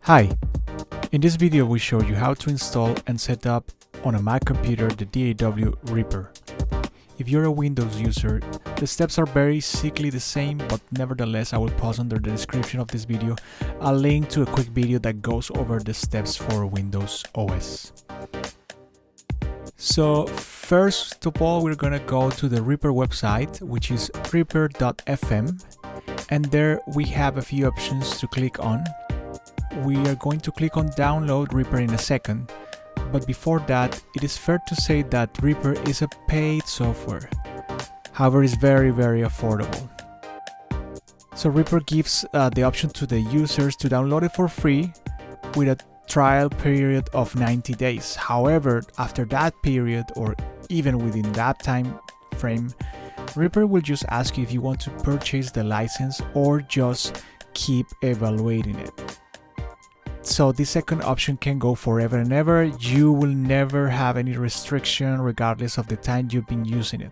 Hi, in this video we show you how to install and set up on a Mac computer the DAW Reaper. If you're a Windows user, the steps are basically the same, but nevertheless I will post under the description of this video a link to a quick video that goes over the steps for Windows OS. So first of all, we're gonna go to the Reaper website, which is reaper.fm, and there we have a few options to click on. We are going to click on download Reaper in a second, but before that, it is fair to say that Reaper is a paid software. However, it's very affordable. So Reaper gives the option to the users to download it for free with a trial period of 90 days. However, after that period, or even within that time frame, Reaper will just ask you if you want to purchase the license or just keep evaluating it. So the second option can go forever and ever. You will never have any restriction regardless of the time you've been using it.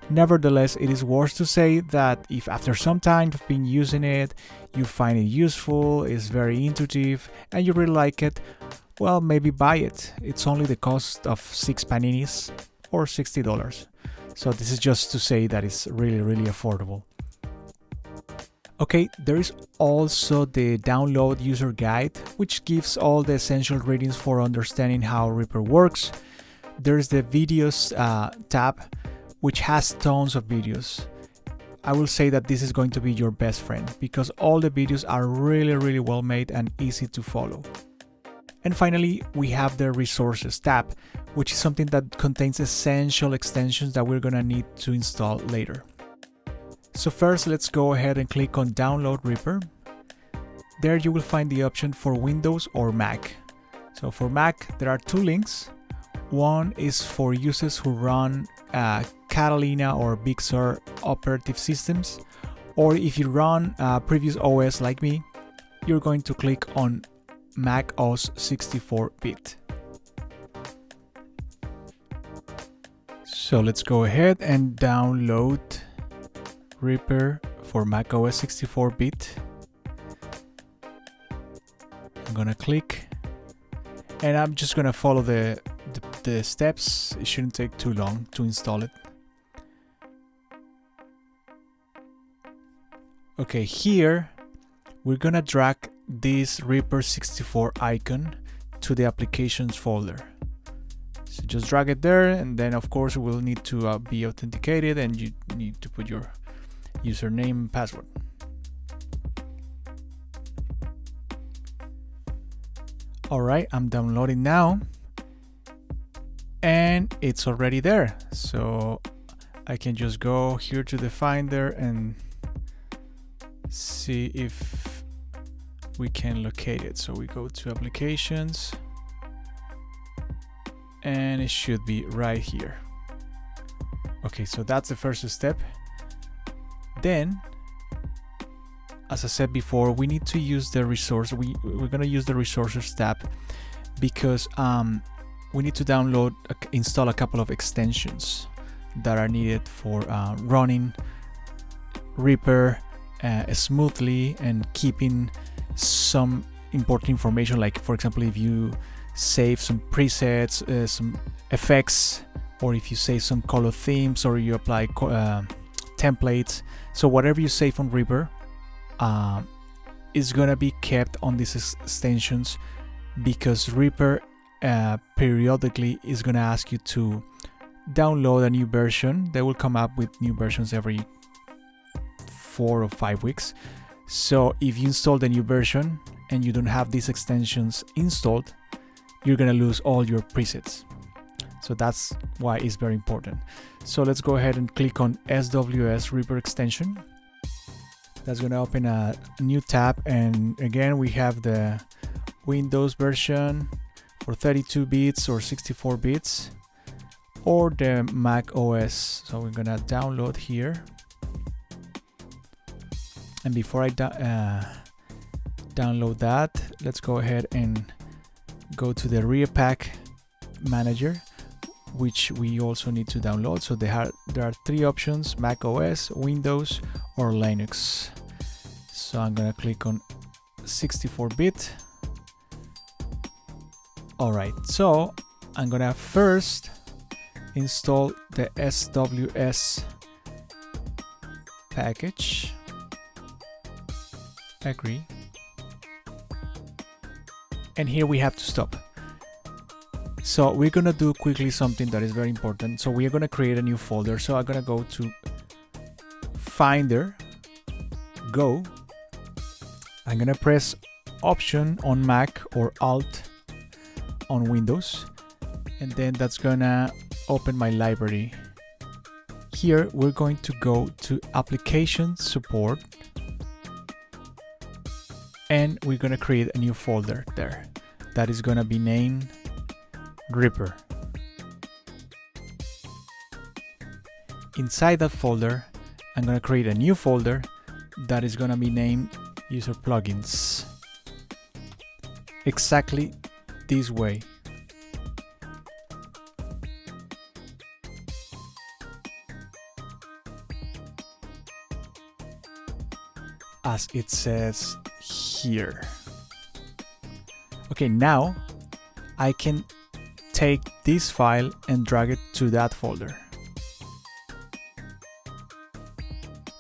Nevertheless, it is worth to say that if after some time you've been using it, you find it useful, it's very intuitive, and you really like it, well, maybe buy it. It's only the cost of 6 paninis or $60. So this is just to say that it's really affordable. Okay, there is also the download user guide, which gives all the essential readings for understanding how Reaper works. There's the videos tab, which has tons of videos. I will say that this is going to be your best friend because all the videos are really well made and easy to follow. And finally, we have the resources tab, which is something that contains essential extensions that we're gonna need to install later. So first, let's go ahead and click on download Reaper. There you will find the option for Windows or Mac. So for Mac, there are two links. One is for users who run Catalina or Big Sur operative systems, or if you run previous OS like me, you're going to click on Mac OS 64-bit. So let's go ahead and download Reaper for Mac OS 64-bit. I'm gonna click and I'm just gonna follow the steps. It shouldn't take too long to install it. Okay, here we're gonna drag this Reaper 64 icon to the applications folder. So just drag it there, and then of course we'll need to be authenticated, and you need to put your username and password. Alright, I'm downloading now and it's already there. So I can just go here to the Finder and see if we can locate it. So we go to Applications and it should be right here. Okay, so that's the first step. Then, as I said before, we need to use the resource. We're gonna use the resources tab because we need to install a couple of extensions that are needed for running Reaper smoothly and keeping some important information, like for example, if you save some presets, some effects, or if you save some color themes, or you apply templates. So whatever you save on Reaper is gonna be kept on these extensions, because Reaper periodically is gonna ask you to download a new version. They will come up with new versions every 4 or 5 weeks. So if you install the new version and you don't have these extensions installed, you're gonna lose all your presets. So that's why it's very important. So let's go ahead and click on SWS Reaper extension. That's gonna open a new tab, and again we have the Windows version for 32 bits or 64 bits, or the Mac OS. So we're gonna download here. And before I download that, let's go ahead and go to the Repack Manager, which we also need to download. So there are 3 options: Mac OS, Windows, or Linux. So I'm gonna click on 64-bit Alright, so I'm gonna first install the SWS package. Agree. And here we have to stop. So we're gonna do quickly something that is very important. So we're gonna create a new folder. So I'm gonna go to Finder, Go. I'm gonna press Option on Mac or Alt on Windows, and then that's gonna open my library. Here we're going to go to Application Support, and we're gonna create a new folder there that is gonna be named Reaper. Inside that folder, I'm gonna create a new folder that is gonna be named User Plugins. Exactly this way. As it says here. Okay, now I can take this file and drag it to that folder.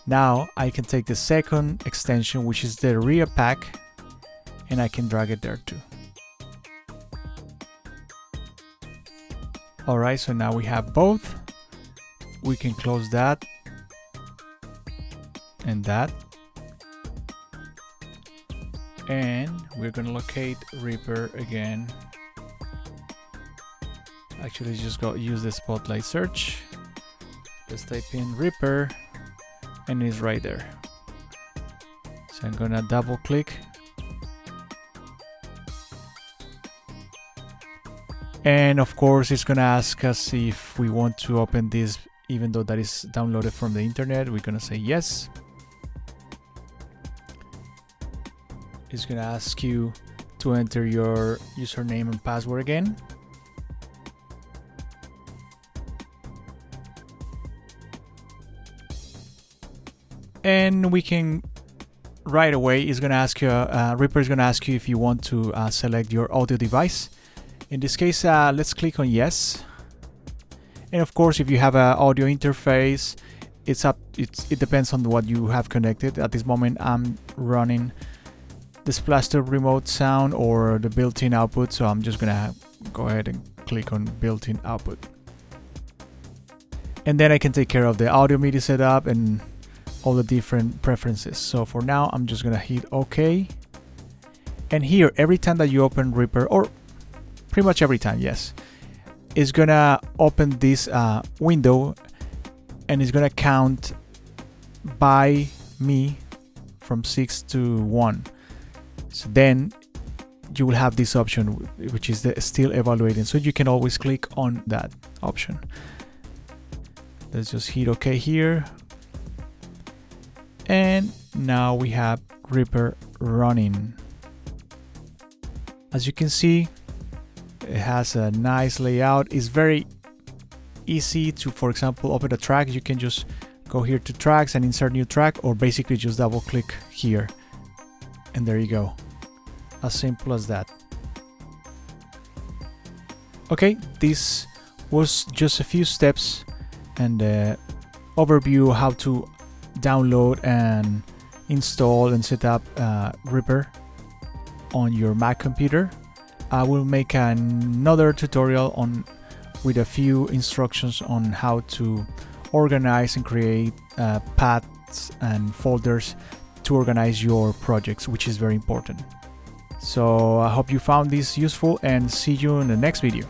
Now I can take the second extension, which is the RIA pack, and I can drag it there too. Alright, so now we have both. We can close that and that. And we're gonna locate Reaper again. Actually, just go use the Spotlight search. Let's type in Reaper, and it's right there. So I'm gonna double click. And of course, it's gonna ask us if we want to open this, even though that is downloaded from the internet. We're gonna say yes. It's gonna ask you to enter your username and password again. And we can right away, it's gonna ask you, Reaper is gonna ask you if you want to select your audio device. In this case, let's click on yes. And of course, if you have an audio interface, it depends on what you have connected. At this moment, I'm running the Splashtop remote sound or the built-in output, so I'm just gonna go ahead and click on built-in output. And then I can take care of the audio MIDI setup and all the different preferences. So for now, I'm just gonna hit OK. And here, every time that you open Reaper, or pretty much every time, yes, it's gonna open this window, and it's gonna count by me from 6 to 1. So then you will have this option, which is the still evaluating. So you can always click on that option. Let's just hit OK here. And now we have Reaper running. As you can see, it has a nice layout. It's very easy to, for example, open a track. You can just go here to tracks and insert new track, or basically just double click here. And there you go. As simple as that. Okay, this was just a few steps and overview how to download and install and set up Reaper on your Mac computer. I will make another tutorial with a few instructions on how to organize and create paths and folders to organize your projects, which is very important. So I hope you found this useful, and see you in the next video.